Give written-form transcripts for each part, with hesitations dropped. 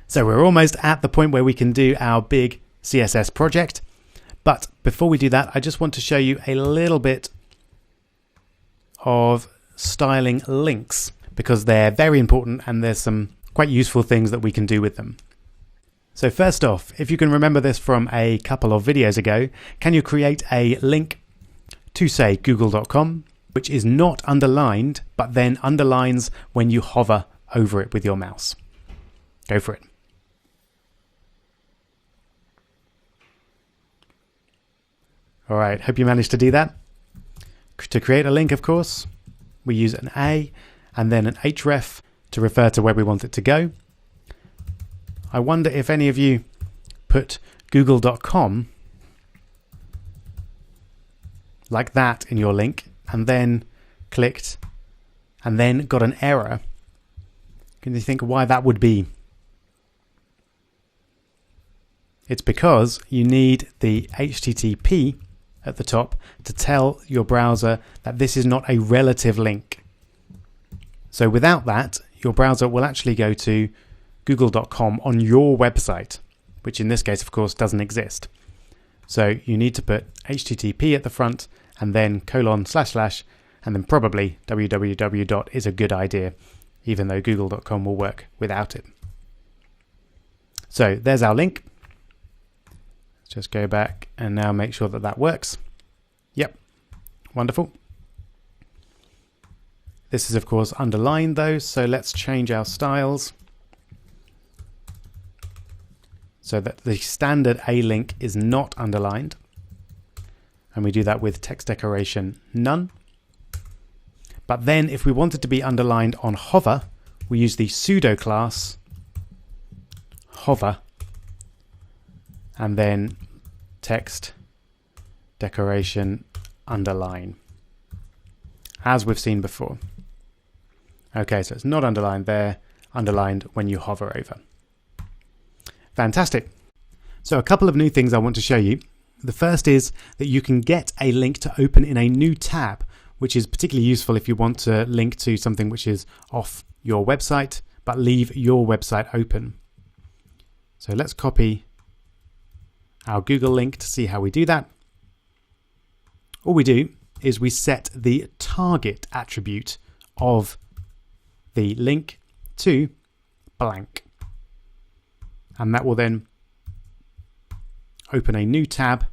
So we're almost at the point where we can do our big CSS project. But before we do that, I just want to show you a little bit of styling links because they're very important and there's some quite useful things that we can do with them. So first off, if you can remember this from a couple of videos ago, can you create a link to say google.com, which is not underlined, but then underlines when you hover over it with your mouse? Go for it. All right, hope you managed to do that. To create a link, of course, we use an A and then an href to refer to where we want it to go. I wonder if any of you put google.com like that in your link and then clicked and then got an error. Can you think why that would be? It's because you need the HTTP at the top to tell your browser that this is not a relative link. So without that, your browser will actually go to google.com on your website, which in this case, of course, doesn't exist. So you need to put HTTP at the front and then : / and then probably www. is a good idea, even though google.com will work without it. So there's our link. Just go back and now make sure that that works. Yep, wonderful. This is of course underlined though, so let's change our styles so that the standard A link is not underlined. And we do that with text decoration none. But then if we want it to be underlined on hover, we use the pseudo class hover and then text decoration underline, as we've seen before. Okay, so it's not underlined there, underlined when you hover over. Fantastic. So a couple of new things I want to show you. The first is that you can get a link to open in a new tab, which is particularly useful if you want to link to something which is off your website, but leave your website open. So let's copy our Google link to see how we do that. All we do is we set the target attribute of the link to blank. And that will then open a new tab.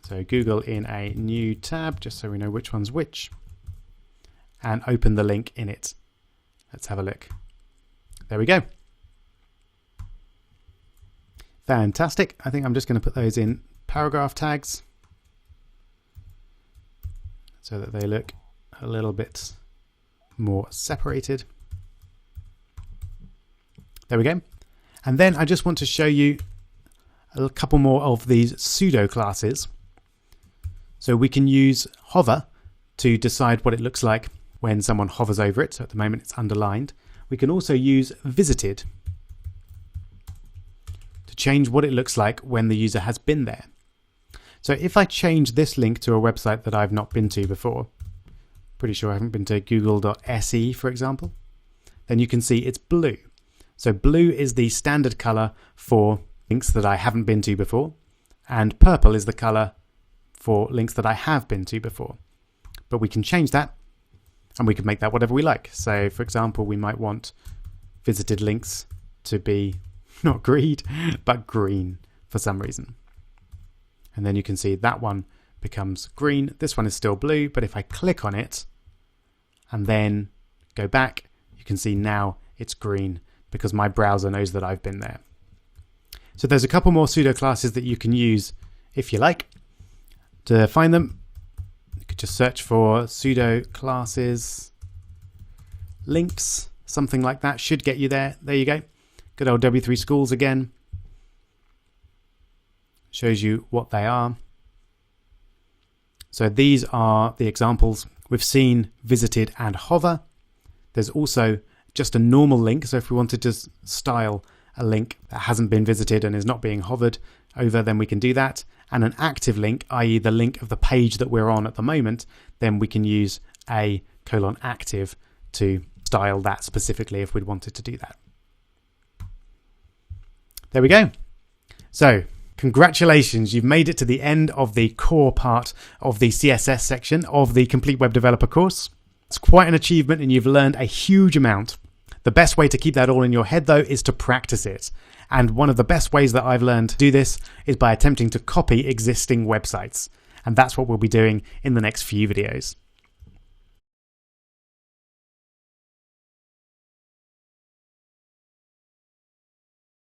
So Google in a new tab, just so we know which one's which, and open the link in it. Let's have a look. There we go. Fantastic. I think I'm just going to put those in paragraph tags so that they look a little bit more separated. There we go. And then I just want to show you a couple more of these pseudo classes. So we can use hover to decide what it looks like when someone hovers over it. So at the moment it's underlined. We can also use visited to change what it looks like when the user has been there. So if I change this link to a website that I've not been to before, pretty sure I haven't been to google.se, for example, then you can see it's blue. So blue is the standard color for links that I haven't been to before, and purple is the color for links that I have been to before. But we can change that, and we can make that whatever we like. So for example, we might want visited links to be not green, but green for some reason. And then you can see that one becomes green. This one is still blue, but if I click on it and then go back, you can see now it's green because my browser knows that I've been there. So there's a couple more pseudo classes that you can use if you like. To find them, you could just search for pseudo classes links, something like that should get you there. There you go. Good old W3 Schools again. Shows you what they are. So these are the examples. We've seen visited and hover. There's also just a normal link. So if we wanted to style a link that hasn't been visited and is not being hovered over, then we can do that. And an active link, i.e. the link of the page that we're on at the moment, then we can use a : active to style that specifically if we'd wanted to do that. There we go. So congratulations, you've made it to the end of the core part of the CSS section of the Complete Web Developer course. It's quite an achievement and you've learned a huge amount. The best way to keep that all in your head though is to practice it. And one of the best ways that I've learned to do this is by attempting to copy existing websites. And that's what we'll be doing in the next few videos.